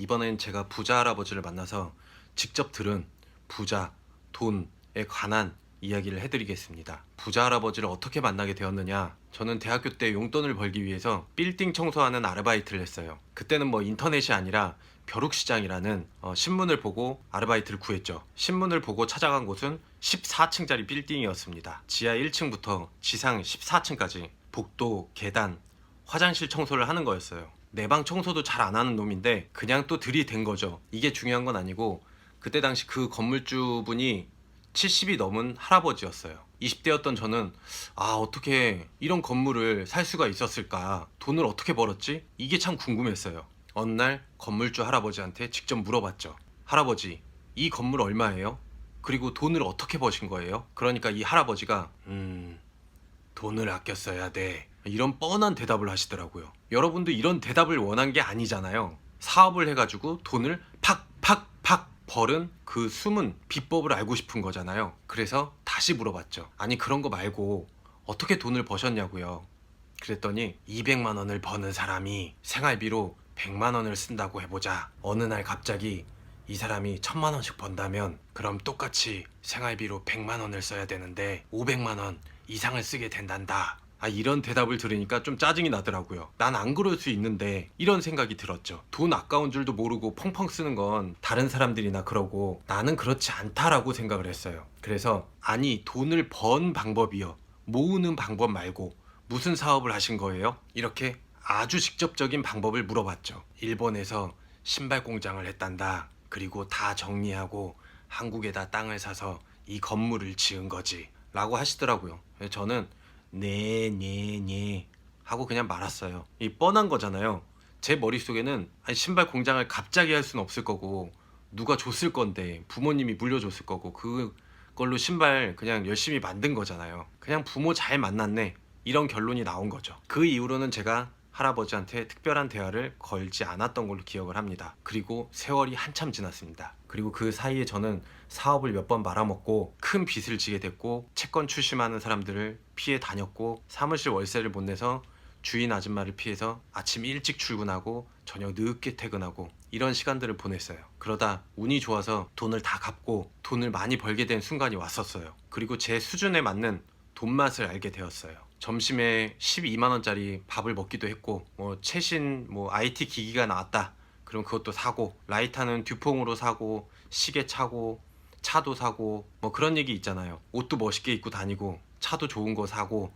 이번엔 제가 부자 할아버지를 만나서 직접 들은 부자, 돈에 관한 이야기를 해드리겠습니다. 부자 할아버지를 어떻게 만나게 되었느냐? 저는 대학교 때 용돈을 벌기 위해서 빌딩 청소하는 아르바이트를 했어요. 그때는 뭐 인터넷이 아니라 벼룩시장이라는 신문을 보고 아르바이트를 구했죠. 신문을 보고 찾아간 곳은 14층짜리 빌딩이었습니다. 지하 1층부터 지상 14층까지 복도, 계단, 화장실 청소를 하는 거였어요. 내 방 청소도 잘 안 하는 놈인데 그냥 또 들이댄 거죠. 이게 중요한 건 아니고 그때 당시 그 건물주분이 70이 넘은 할아버지였어요. 20대였던 저는 어떻게 이런 건물을 살 수가 있었을까? 돈을 어떻게 벌었지? 이게 참 궁금했어요. 어느 날 건물주 할아버지한테 직접 물어봤죠. 할아버지, 이 건물 얼마예요? 그리고 돈을 어떻게 버신 거예요? 그러니까 이 할아버지가 돈을 아껴 써야 돼. 이런 뻔한 대답을 하시더라고요. 여러분도 이런 대답을 원한 게 아니잖아요. 사업을 해가지고 돈을 팍팍팍 벌은 그 숨은 비법을 알고 싶은 거잖아요. 그래서 다시 물어봤죠. 아니 그런 거 말고 어떻게 돈을 버셨냐고요. 그랬더니 200만 원을 버는 사람이 생활비로 100만 원을 쓴다고 해보자. 어느 날 갑자기 이 사람이 1000만 원씩 번다면 그럼 똑같이 생활비로 100만 원을 써야 되는데 500만 원 이상을 쓰게 된단다. 이런 대답을 들으니까 좀 짜증이 나더라고요. 난 안 그럴 수 있는데 이런 생각이 들었죠. 돈 아까운 줄도 모르고 펑펑 쓰는 건 다른 사람들이나 그러고 나는 그렇지 않다라고 생각을 했어요. 그래서 아니 돈을 번 방법이요. 모으는 방법 말고 무슨 사업을 하신 거예요? 이렇게 아주 직접적인 방법을 물어봤죠. 일본에서 신발 공장을 했단다. 그리고 다 정리하고 한국에다 땅을 사서 이 건물을 지은 거지 라고 하시더라고요. 저는 네 하고 그냥 말았어요. 이 뻔한 거잖아요. 제 머릿속에는 신발 공장을 갑자기 할 수는 없을 거고 누가 줬을 건데 부모님이 물려줬을 거고 그걸로 신발 그냥 열심히 만든 거잖아요. 그냥 부모 잘 만났네 이런 결론이 나온 거죠. 그 이후로는 제가 할아버지한테 특별한 대화를 걸지 않았던 걸로 기억을 합니다. 그리고 세월이 한참 지났습니다. 그리고 그 사이에 저는 사업을 몇 번 말아먹고 큰 빚을 지게 됐고 채권 추심하는 사람들을 피해 다녔고 사무실 월세를 못 내서 주인 아줌마를 피해서 아침 일찍 출근하고 저녁 늦게 퇴근하고 이런 시간들을 보냈어요. 그러다 운이 좋아서 돈을 다 갚고 돈을 많이 벌게 된 순간이 왔었어요. 그리고 제 수준에 맞는 돈맛을 알게 되었어요. 점심에 12만 원짜리 밥을 먹기도 했고 최신 IT 기기가 나왔다. 그럼 그것도 사고 라이터는 듀퐁으로 사고 시계 차고 차도 사고 그런 얘기 있잖아요. 옷도 멋있게 입고 다니고 차도 좋은 거 사고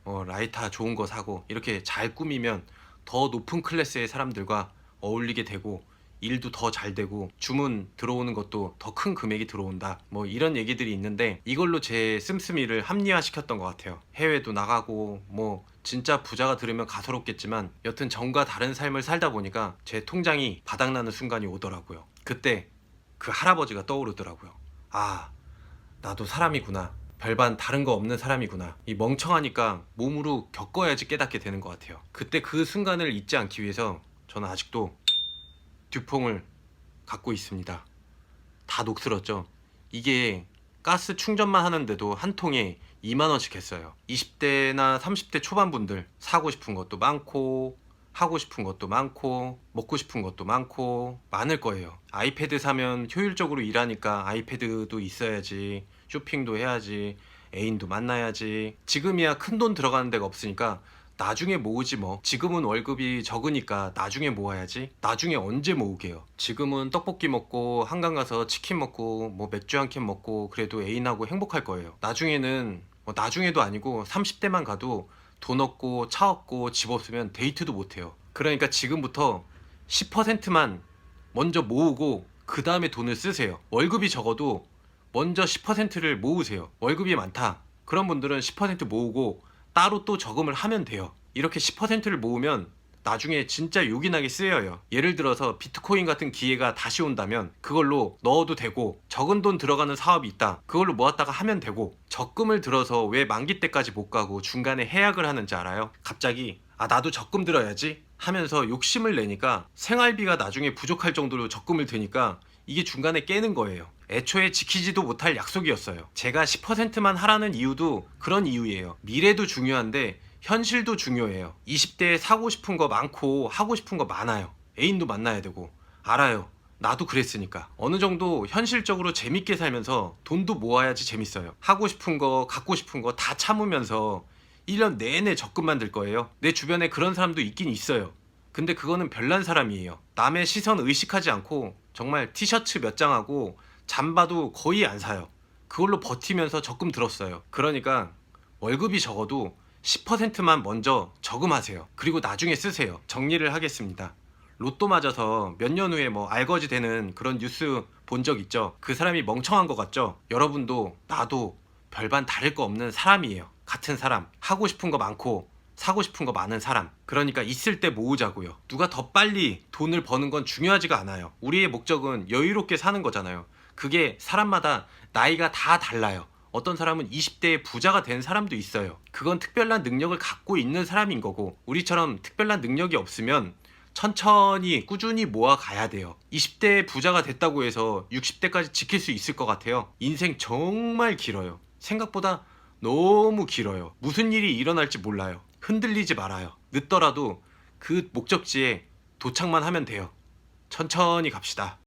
라이터 좋은 거 사고 이렇게 잘 꾸미면 더 높은 클래스의 사람들과 어울리게 되고 일도 더 잘 되고 주문 들어오는 것도 더 큰 금액이 들어온다 이런 얘기들이 있는데 이걸로 제 씀씀이를 합리화시켰던 것 같아요. 해외도 나가고 진짜 부자가 들으면 가소롭겠지만 여튼 전과 다른 삶을 살다 보니까 제 통장이 바닥나는 순간이 오더라고요. 그때 그 할아버지가 떠오르더라고요. 나도 사람이구나. 별반 다른 거 없는 사람이구나. 이 멍청하니까 몸으로 겪어야지 깨닫게 되는 것 같아요. 그때 그 순간을 잊지 않기 위해서 저는 아직도 듀퐁을 갖고 있습니다. 다 녹슬었죠. 이게 가스 충전만 하는데도 한 통에 2만 원씩 했어요. 20대나 30대 초반분들 사고 싶은 것도 많고 하고 싶은 것도 많고 먹고 싶은 것도 많고 많을 거예요. 아이패드 사면 효율적으로 일하니까 아이패드도 있어야지, 쇼핑도 해야지, 애인도 만나야지. 지금이야 큰돈 들어가는 데가 없으니까 나중에 모으지 뭐. 지금은 월급이 적으니까 나중에 모아야지. 나중에 언제 모으게요. 지금은 떡볶이 먹고 한강 가서 치킨 먹고 맥주 한 캔 먹고 그래도 애인하고 행복할 거예요. 나중에는 나중에도 아니고 30대만 가도 돈 없고 차 없고 집 없으면 데이트도 못해요. 그러니까 지금부터 10%만 먼저 모으고 그 다음에 돈을 쓰세요. 월급이 적어도 먼저 10%를 모으세요. 월급이 많다. 그런 분들은 10% 모으고 따로 또 저금을 하면 돼요. 이렇게 10%를 모으면 나중에 진짜 요긴하게 쓰여요. 예를 들어서 비트코인 같은 기회가 다시 온다면 그걸로 넣어도 되고, 적은 돈 들어가는 사업이 있다. 그걸로 모았다가 하면 되고, 적금을 들어서 왜 만기 때까지 못 가고 중간에 해약을 하는지 알아요? 갑자기 나도 적금 들어야지 하면서 욕심을 내니까 생활비가 나중에 부족할 정도로 적금을 드니까 이게 중간에 깨는 거예요. 애초에 지키지도 못할 약속이었어요. 제가 10%만 하라는 이유도 그런 이유예요. 미래도 중요한데 현실도 중요해요. 20대에 사고 싶은 거 많고 하고 싶은 거 많아요. 애인도 만나야 되고 알아요. 나도 그랬으니까. 어느 정도 현실적으로 재밌게 살면서 돈도 모아야지 재밌어요. 하고 싶은 거, 갖고 싶은 거 다 참으면서 1년 내내 적금만 들 거예요. 내 주변에 그런 사람도 있긴 있어요. 근데 그거는 별난 사람이에요. 남의 시선 의식하지 않고 정말 티셔츠 몇 장하고 잠바도 거의 안 사요. 그걸로 버티면서 적금 들었어요. 그러니까 월급이 적어도 10%만 먼저 저금하세요. 그리고 나중에 쓰세요. 정리를 하겠습니다. 로또 맞아서 몇 년 후에 뭐 알거지 되는 그런 뉴스 본 적 있죠? 그 사람이 멍청한 것 같죠? 여러분도 나도 별반 다를 거 없는 사람이에요. 같은 사람. 하고 싶은 거 많고 사고 싶은 거 많은 사람. 그러니까 있을 때 모으자고요. 누가 더 빨리 돈을 버는 건 중요하지가 않아요. 우리의 목적은 여유롭게 사는 거잖아요. 그게 사람마다 나이가 다 달라요. 어떤 사람은 20대에 부자가 된 사람도 있어요. 그건 특별한 능력을 갖고 있는 사람인 거고, 우리처럼 특별한 능력이 없으면 천천히 꾸준히 모아 가야 돼요. 20대에 부자가 됐다고 해서 60대까지 지킬 수 있을 것 같아요? 인생 정말 길어요. 생각보다 너무 길어요. 무슨 일이 일어날지 몰라요. 흔들리지 말아요. 늦더라도 그 목적지에 도착만 하면 돼요. 천천히 갑시다.